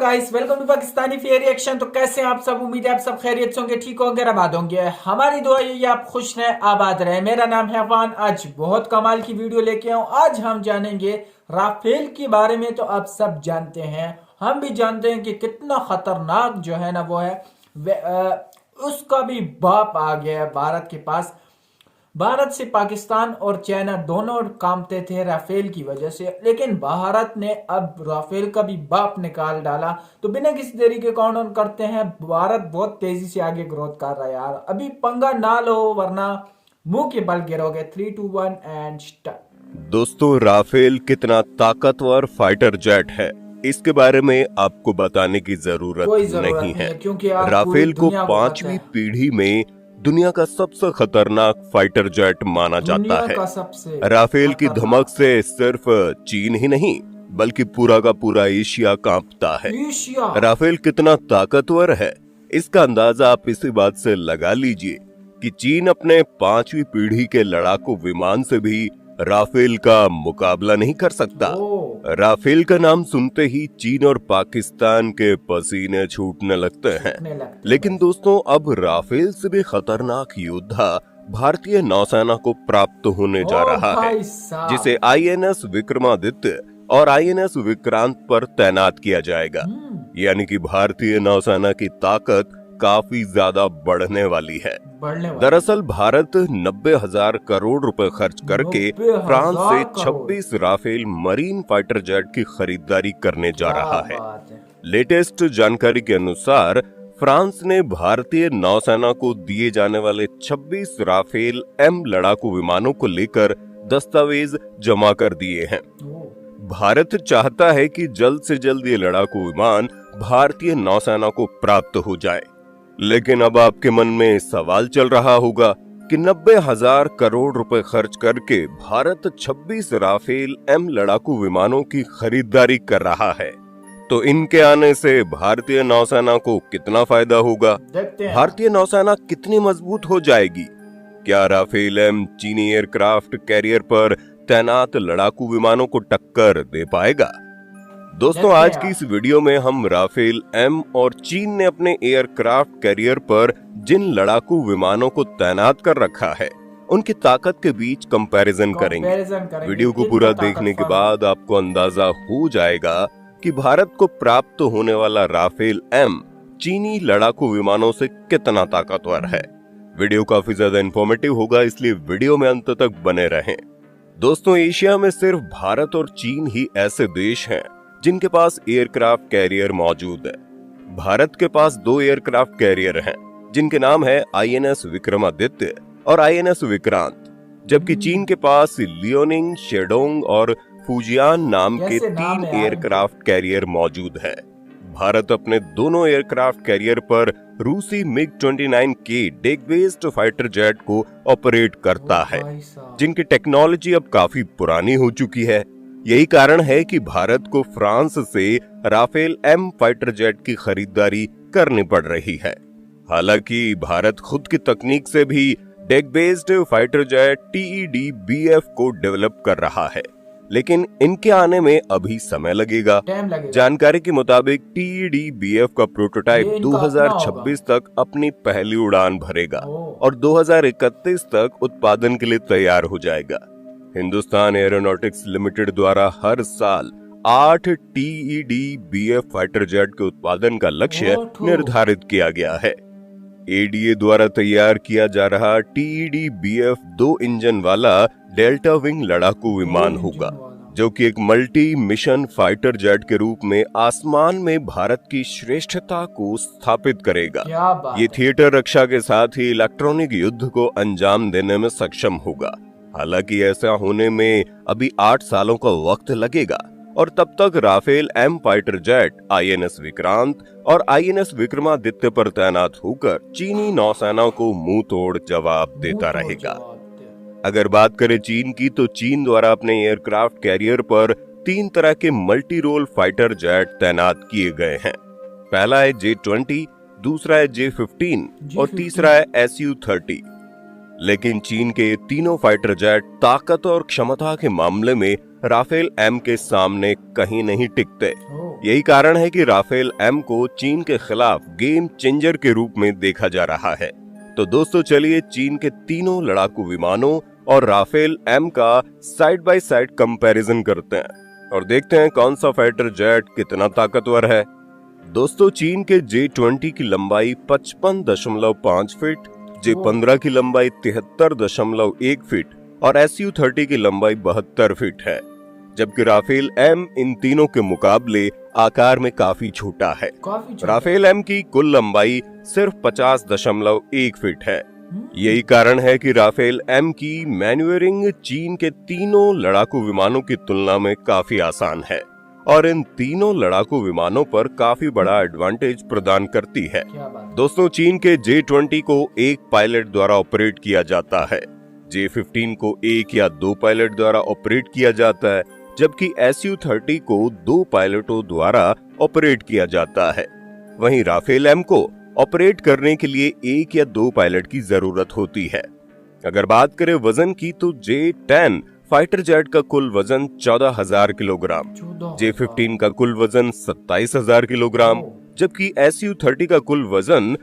Guys, welcome to Pakistani fair reaction. तो कैसे हैं आप सब? उम्मीद है आप सब खैरियत से होंगे, ठीक होंगे, आबाद होंगे। हमारी दुआ यही आप खुश रहें, आबाद रहे। मेरा नाम है अफान। आज बहुत कमाल की वीडियो लेके आऊं। आज हम जानेंगे राफेल के बारे में। तो आप सब जानते हैं, हम भी जानते हैं कि कितना खतरनाक जो है ना वो है। उसका भी बाप आ गया है भारत के पास। भारत से पाकिस्तान और चाइना दोनों कांपते थे राफेल की वजह से, लेकिन भारत ने अब राफेल का भी बाप निकाल डाला। तो बिना किसी देरी के काउंट ऑन करते हैं। भारत बहुत तेजी से आगे ग्रोथ कर रहा है यार। अभी पंगा ना लो वरना मुंह के बल गिरोगे। 3, 2, 1 एंड स्टार्ट। दोस्तों, राफेल कितना ताकतवर फाइटर जेट है, इसके बारे में आपको बताने की जरूरत नहीं है, क्योंकि यार राफेल को 5वीं पीढ़ी में दुनिया का सबसे खतरनाक फाइटर जेट माना जाता है। राफेल की धमक से सिर्फ चीन ही नहीं बल्कि पूरा का पूरा एशिया कांपता है। राफेल कितना ताकतवर है, इसका अंदाजा आप इसी बात से लगा लीजिए कि चीन अपने 5वीं पीढ़ी के लड़ाकू विमान से भी राफेल का मुकाबला नहीं कर सकता। राफेल का नाम सुनते ही चीन और पाकिस्तान के पसीने छूटने लगते हैं। लेकिन दोस्तों, अब राफेल से भी खतरनाक योद्धा भारतीय नौसेना को प्राप्त होने जा रहा है, जिसे INS विक्रमादित्य और INS विक्रांत पर तैनात किया जाएगा। यानी कि भारतीय नौसेना की ताकत काफी ज्यादा बढ़ने वाली है। दरअसल भारत 90,000 करोड़ रुपए खर्च करके फ्रांस से 26 राफेल मरीन फाइटर जेट की खरीदारी करने जा रहा है। लेटेस्ट जानकारी के अनुसार फ्रांस ने भारतीय नौसेना को दिए जाने वाले 26 राफेल M लड़ाकू विमानों को लेकर दस्तावेज जमा कर दिए हैं। भारत चाहता है कि जल्द से जल्द ये लड़ाकू विमान भारतीय नौसेना को प्राप्त हो जाए। लेकिन अब आपके मन में सवाल चल रहा होगा कि 90,000 करोड़ रुपए खर्च करके भारत 26 राफेल M लड़ाकू विमानों की खरीदारी कर रहा है, तो इनके आने से भारतीय नौसेना को कितना फायदा होगा? भारतीय नौसेना कितनी मजबूत हो जाएगी? क्या राफेल M चीनी एयरक्राफ्ट कैरियर पर तैनात लड़ाकू विमानों को टक्कर दे पाएगा? दोस्तों, आज की इस वीडियो में हम राफेल M और चीन ने अपने एयरक्राफ्ट कैरियर पर जिन लड़ाकू विमानों को तैनात कर रखा है उनकी ताकत के बीच कंपैरिजन करेंगे। वीडियो को पूरा देखने के बाद आपको अंदाजा हो जाएगा कि भारत को प्राप्त होने वाला राफेल M चीनी लड़ाकू विमानों से कितना ताकतवर है। वीडियो काफी ज्यादा इंफॉर्मेटिव होगा, इसलिए वीडियो में अंत तक बने रहें। दोस्तों, एशिया में सिर्फ भारत और चीन ही ऐसे देश हैं जिनके पास एयरक्राफ्ट कैरियर मौजूद है। भारत के पास 2 एयरक्राफ्ट कैरियर हैं, जिनके नाम है INS विक्रमादित्य और INS विक्रांत, जबकि चीन के पास लियोनिंग, शेडोंग और फुजियान नाम के 3 एयरक्राफ्ट कैरियर मौजूद हैं। भारत अपने दोनों एयरक्राफ्ट कैरियर पर रूसी MiG-29K deck based fighter jet को ऑपरेट करता है, जिनकी टेक्नोलॉजी अब काफी पुरानी हो चुकी है। यही कारण है कि भारत को फ्रांस से राफेल M फाइटर जेट की खरीदारी करनी पड़ रही है। हालांकि भारत खुद की तकनीक से भी deck based fighter jet TED-BF को डेवलप कर रहा है, लेकिन इनके आने में अभी समय लगेगा। जानकारी के मुताबिक TED-BF का प्रोटोटाइप 2026 तक अपनी पहली उड़ान भरेगा और 2031 तक उत्पादन के लिए तैयार हो जाएगा। हिंदुस्तान एरोनॉटिक्स लिमिटेड द्वारा हर साल 8 TED-BF फाइटर जेट के उत्पादन का लक्ष्य निर्धारित किया गया है। ADA द्वारा तैयार किया जा रहा TED-BF 2 इंजन वाला डेल्टा विंग लड़ाकू विमान होगा, जो कि एक मल्टी मिशन फाइटर जेट के रूप में आसमान में भारत की श्रेष्ठता को स्थापित करेगा। ये थिएटर रक्षा के साथ ही इलेक्ट्रॉनिक युद्ध को अंजाम देने में सक्षम होगा। हालांकि ऐसा होने में अभी 8 सालों का वक्त लगेगा और तब तक Rafale M fighter jet INS Vikrant और INS विक्रमादित्य पर तैनात होकर चीनी नौसेना को मुंह तोड़ जवाब देता रहेगा। अगर बात करें चीन की, तो चीन द्वारा अपने एयरक्राफ्ट कैरियर पर 3 तरह के मल्टी रोल फाइटर जेट तैनात किए गए हैं। पहला है J-20, दूसरा है J-15 और तीसरा है Su-30। लेकिन चीन के तीनों फाइटर जेट ताकत और क्षमता के मामले में राफेल एम के सामने कहीं नहीं टिकते। यही कारण है कि राफेल एम को चीन के खिलाफ गेम चेंजर के रूप में देखा जा रहा है। तो दोस्तों चलिए चीन के तीनों लड़ाकू विमानों और राफेल एम का साइड बाय साइड कंपैरिजन करते हैं और देखते हैं कौन सा फाइटर जेट कितना ताकतवर है। दोस्तों चीन के J-20 की लंबाई 55.5 फीट, J-15 की लंबाई 73.1 फीट और Su-30 की लंबाई 72 फीट है, जबकि राफेल एम इन तीनों के मुकाबले आकार में काफी छोटा है। राफेल एम की कुल लंबाई सिर्फ 50.1 फीट है। यही कारण है कि राफेल एम की मैन्यूवरिंग चीन के तीनों लड़ाकू विमानों की तुलना में काफी आसान है और इन तीनों लड़ाकू विमानों पर काफी बड़ा एडवांटेज प्रदान करती है। दोस्तों चीन के J-20 को एक पायलट द्वारा ऑपरेट किया जाता है, J-15 को एक या दो पायलट द्वारा ऑपरेट किया जाता है, जबकि Su-30 को 2 पायलटों द्वारा ऑपरेट किया जाता है। वहीं राफेल एम को ऑपरेट करने के लिए 1 या 2 पायलट की जरूरत होती है। अगर बात करें वजन की तो J-10 फाइटर जेट का कुल वजन 14,000 किलोग्राम, J-15 का कुल वजन 27,000 किलोग्राम, जबकि Su-30 का कुल वजन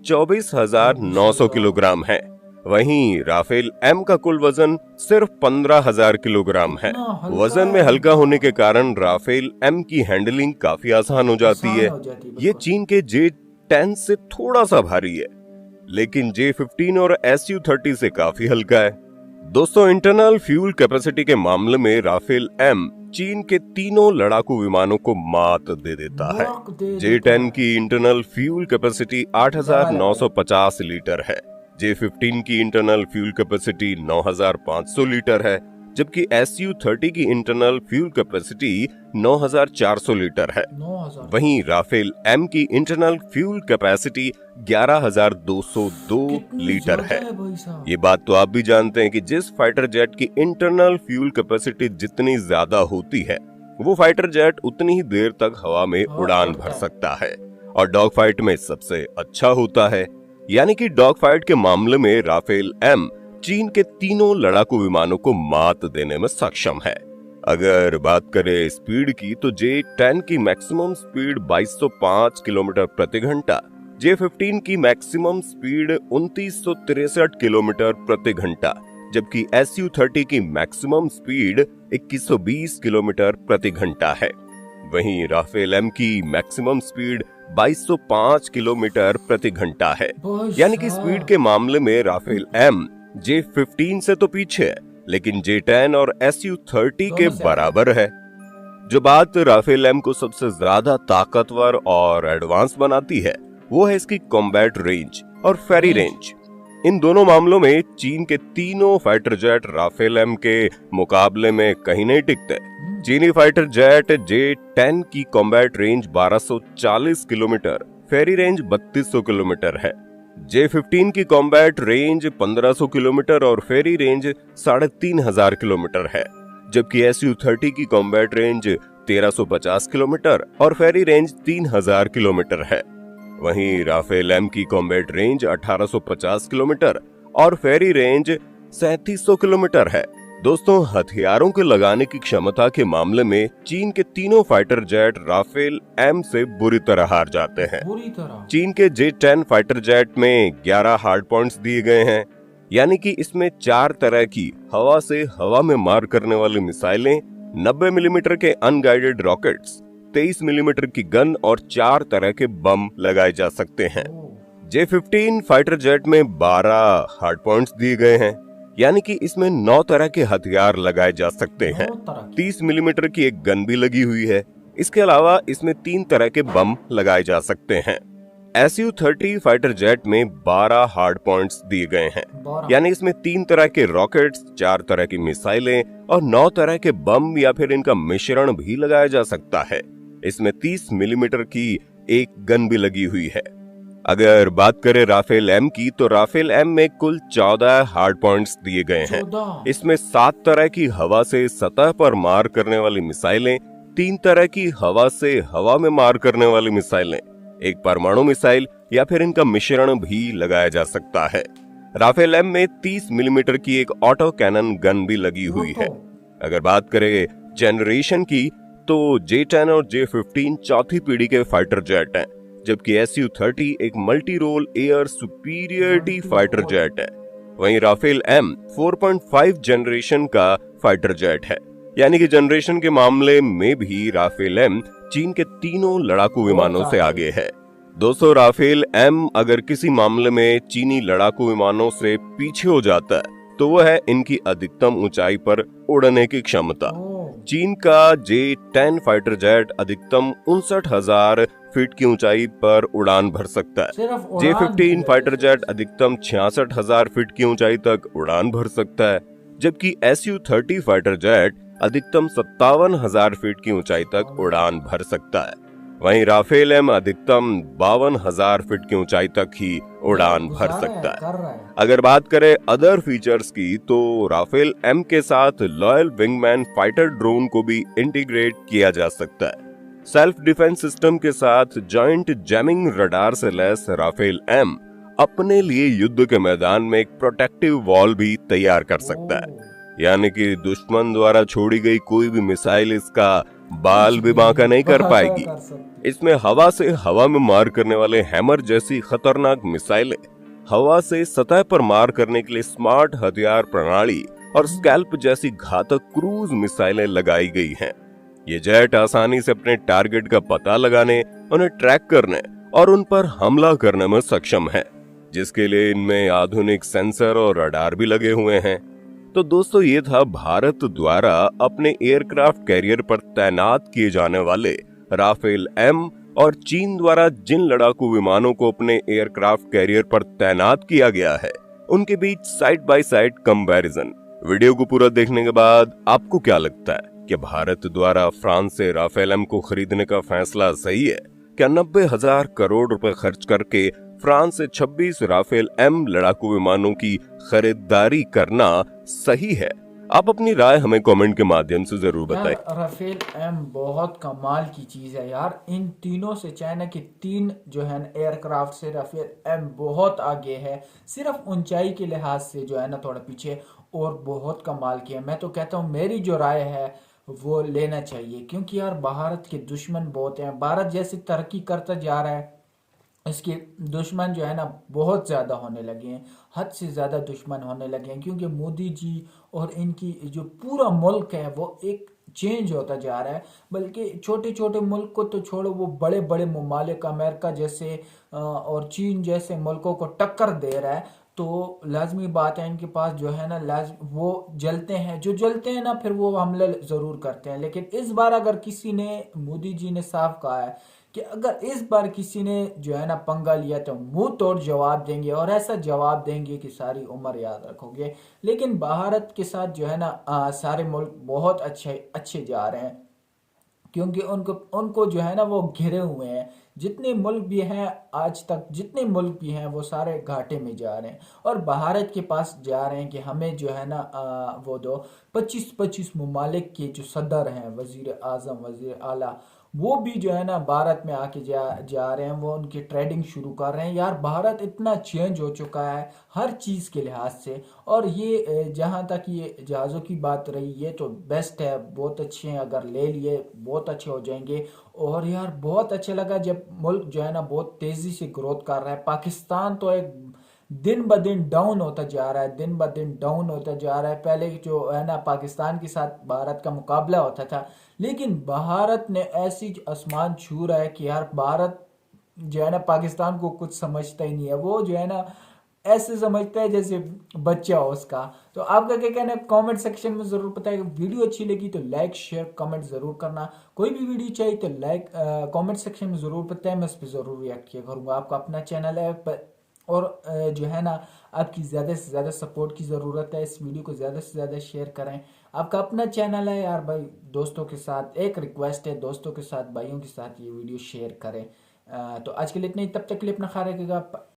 24,900 किलोग्राम है। वहीं राफेल एम का कुल वजन सिर्फ 15,000 किलोग्राम है। वजन में हल्का होने के कारण राफेल एम की हैंडलिंग काफी आसान हो जाती है। ये चीन के J-10 से थोड़ा सा भारी है, लेकिन J-15 और Su-30 से काफी हल्का है। दोस्तों इंटरनल फ्यूल कैपेसिटी के मामले में राफेल एम चीन के तीनों लड़ाकू विमानों को मात दे देता है। J-10 की इंटरनल फ्यूल कैपेसिटी 8,950 लीटर है, J-15 की इंटरनल फ्यूल कैपेसिटी 9,500 लीटर है, जबकि Su-30 की इंटरनल फ्यूल कैपेसिटी 9,400 लीटर है। वहीं राफेल एम की इंटरनल फ्यूल कैपेसिटी 11,202 लीटर है। ये बात तो आप भी जानते हैं कि जिस फाइटर जेट की इंटरनल फ्यूल कैपेसिटी जितनी ज्यादा होती है, वो फाइटर जेट उतनी ही देर तक हवा में उड़ान भर सकता है और डॉग फाइट में सबसे अच्छा होता है। यानी कि डॉग फाइट के मामले में राफेल एम चीन के तीनों लड़ाकू विमानों को मात देने में सक्षम है। अगर बात करें स्पीड की तो J-10 की मैक्सिमम स्पीड 2205 किलोमीटर प्रति घंटा, J-15 की मैक्सिमम स्पीड 2963 किलोमीटर प्रति घंटा, जबकि Su-30 की मैक्सिमम स्पीड 2120 किलोमीटर प्रति घंटा है। वहीं राफेल एम की मैक्सिमम स्पीड 2205 किलोमीटर प्रति घंटा है। यानी कि स्पीड के मामले में राफेल एम J-15 से तो पीछे है, लेकिन J-10 और Su-30 के बराबर है। जो बात राफेल एम को सबसे ज्यादा ताकतवर और एडवांस बनाती है, वो है इसकी कॉम्बैट रेंज और फेरी रेंज। इन दोनों मामलों में चीन के तीनों फाइटर जेट राफेल एम के मुकाबले में कहीं नहीं टिकते। चीनी फाइटर जेट J-10 की कॉम्बैट रेंज 1240 किलोमीटर, फेरी रेंज 3200 किलोमीटर है। J-15 की कॉम्बैट रेंज 1500 किलोमीटर और फेरी रेंज 3,500 किलोमीटर है, जबकि Su-30 की कॉम्बैट रेंज 1350 किलोमीटर और फेरी रेंज 3,000 किलोमीटर है। वहीं राफेल एम की कॉम्बैट रेंज 1850 किलोमीटर और फेरी रेंज 3700 किलोमीटर है। दोस्तों हथियारों के लगाने की क्षमता के मामले में चीन के तीनों फाइटर जेट राफेल एम से बुरी तरह हार जाते हैं। चीन के J-10 फाइटर जेट में 11 हार्ड पॉइंट्स दिए गए हैं, यानी कि इसमें 4 तरह की हवा से हवा में मार करने वाली मिसाइलें, 90 मिलीमीटर के अनगाइडेड रॉकेट्स, 23 मिलीमीटर की गन और 4 तरह के बम लगाए जा सकते हैं। J-15 फाइटर जेट में 12 हार्ड पॉइंट्स दिए गए हैं, यानी कि इसमें 9 तरह के हथियार लगाए जा सकते हैं। 30 मिलीमीटर की एक गन भी लगी हुई है। इसके अलावा इसमें 3 तरह के बम लगाए जा सकते हैं। Su-30 फाइटर जेट में 12 हार्ड पॉइंट्स दिए गए हैं, यानी इसमें 3 तरह के रॉकेट्स, 4 तरह की मिसाइलें और 9 तरह के बम या फिर इनका मिश्रण भी लगाया जा सकता है। इसमें 30 मिलीमीटर की एक गन भी लगी हुई है। अगर बात करें राफेल एम की तो राफेल एम में कुल 14 हार्ड पॉइंट्स दिए गए हैं। इसमें 7 तरह की हवा से सतह पर मार करने वाली मिसाइलें, 3 तरह की हवा से हवा में मार करने वाली मिसाइलें, एक परमाणु मिसाइल या फिर इनका मिश्रण भी लगाया जा सकता है। राफेल एम में 30 मिलीमीटर की एक ऑटो कैनन गन भी लगी हुई है। अगर बात करें जनरेशन की तो J10 और J15 चौथी पीढ़ी के फाइटर जेट हैं, जबकि Su-30 एक multi role air superiority fighter jet है। वहीं राफेल M 4.5 जनरेशन का फाइटर जेट है, यानी कि जनरेशन के मामले में भी राफेल M चीन के तीनों लड़ाकू विमानों से आगे है। दोस्तों, राफेल M अगर किसी मामले में चीनी लड़ाकू विमानों से पीछे हो जाता है तो वह है इनकी अधिकतम ऊंचाई पर उड़ने की क्षमता। चीन का J10 फाइटर जेट अधिकतम 59,000 फीट की ऊंचाई पर उड़ान भर सकता है। J15 फाइटर जेट अधिकतम 66,000 फीट की ऊंचाई तक उड़ान भर सकता है, जबकि Su-30 फाइटर जेट अधिकतम 57,000 फीट की ऊंचाई तक उड़ान भर सकता है। वहीं राफेल M अधिकतम 52,000 फीट की ऊंचाई तक ही उड़ान भर सकता है। अगर बात करें अदर फीचर्स की तो राफेल M के साथ लॉयल विंगमैन फाइटर ड्रोन को भी इंटीग्रेट किया जा सकता है। सेल्फ डिफेंस सिस्टम के साथ जॉइंट जैमिंग रडार से लैस राफेल M अपने लिए युद्ध के मैदान में एक प्रोटेक्टिव वॉल भी तैयार कर सकता है, यानी कि दुश्मन द्वारा छोड़ी गई कोई भी मिसाइल इसका बाल भी बांका नहीं कर पाएगी। इसमें हवा से हवा में मार करने वाले हैमर जैसी खतरनाक मिसाइलें, हवा से सतह पर मार करने के लिए स्मार्ट हथियार प्रणाली और स्कैल्प जैसी घातक क्रूज मिसाइलें लगाई गई हैं। ये जेट आसानी से अपने टारगेट का पता लगाने, उन्हें ट्रैक करने और उन पर हमला करने में सक्षम है, जिसके लिए इनमें आधुनिक सेंसर और रडार भी लगे हुए हैं। तो दोस्तों, ये था भारत द्वारा अपने एयरक्राफ्ट कैरियर पर तैनात किए जाने वाले राफेल M और चीन द्वारा जिन लड़ाकू विमानों को अपने एयरक्राफ्ट कैरियर पर तैनात किया गया है, उनके beach side by side comparison. Video को पूरा देखने के बाद आपको क्या लगता है कि भारत द्वारा फ्रांस से राफेल M को खरीदने का फैसला सही है? क्या 90,000 करोड़ रुपए खर्च करके फ्रांस से 26 राफेल M लड़ाकू विमानों की खरीदारी करना सही है? आप अपनी राय हमें कमेंट के माध्यम से जरूर बताएं। राफेल M बहुत कमाल की चीज है यार। इन तीनों से, चाइना के 3 जो है ना एयरक्राफ्ट से राफेल M बहुत आगे है। सिर्फ ऊंचाई के लिहाज से जो है ना थोड़ा पीछे, और बहुत कमाल की है। मैं तो कहता हूँ मेरी जो राय है वो लेना चाहिए, क्योंकि यार भारत के दुश्मन बहुत हैं। भारत जैसे तरक्की करता जा रहा है, इसके दुश्मन जो है ना बहुत ज़्यादा होने लगे हैं, हद से ज़्यादा दुश्मन होने लगे हैं, क्योंकि मोदी जी और इनकी जो पूरा मुल्क है वो एक चेंज होता जा रहा है। बल्कि छोटे छोटे मुल्क को तो छोड़ो, वो बड़े बड़े ममालिक अमेरिका जैसे और चीन जैसे मुल्कों को टक्कर दे रहा है। तो लाजमी बात है इनके पास जो है ना वो जलते हैं, जो जलते हैं ना फिर वो हमले ज़रूर करते हैं। लेकिन इस बार अगर किसी ने, मोदी जी ने साफ कहा है कि अगर इस बार किसी ने जो है ना पंगा लिया तो मुंह तोड़ जवाब देंगे, और ऐसा जवाब देंगे कि सारी उम्र याद रखोगे। लेकिन भारत के साथ जो है ना सारे मुल्क बहुत अच्छे जा रहे हैं, क्योंकि उनको जो है ना वो घिरे हुए हैं। जितने मुल्क भी हैं आज तक, जितने मुल्क भी हैं वो सारे घाटे में जा रहे हैं, और भारत के पास जा रहे हैं कि हमें जो है ना वो दो। 25 ममालिक के जो सदर हैं, वजीर आजम, वजीर आला, वो भी जो है ना भारत में आके जा रहे हैं। वो उनकी ट्रेडिंग शुरू कर रहे हैं। यार भारत इतना चेंज हो चुका है हर चीज़ के लिहाज से। और ये जहाँ तक ये जहाज़ों की बात रही, ये तो बेस्ट है, बहुत अच्छे हैं। अगर ले लिए बहुत अच्छे हो जाएंगे। और यार बहुत अच्छा लगा जब मुल्क जो है ना बहुत तेज़ी से ग्रोथ कर रहा है। पाकिस्तान तो एक दिन ब दिन डाउन होता जा रहा है, दिन ब दिन डाउन होता जा रहा है। पहले जो है ना पाकिस्तान के साथ भारत का मुकाबला होता था, लेकिन भारत ने ऐसी आसमान छू रहा है कि यार भारत जो है ना पाकिस्तान को कुछ समझता ही नहीं है। वो जो है ना ऐसे समझता है जैसे बच्चा हो उसका। तो आपका क्या कहना है कमेंट सेक्शन में जरूर बताइएगा। वीडियो अच्छी लगी तो लाइक शेयर कमेंट जरूर करना। कोई भी वीडियो चाहिए तो लाइक कमेंट सेक्शन में जरूर बताएं, मैं उस पर जरूर रिएक्ट किया करूँगा। आपका अपना चैनल है और जो है ना आपकी ज़्यादा से ज़्यादा सपोर्ट की ज़रूरत है। इस वीडियो को ज़्यादा से ज़्यादा शेयर करें। आपका अपना चैनल है यार भाई, दोस्तों के साथ एक रिक्वेस्ट है, दोस्तों के साथ भाइयों के साथ ये वीडियो शेयर करें। तो आज के लिए इतना ही, तब तक के लिए अपना ख्याल रखिएगा।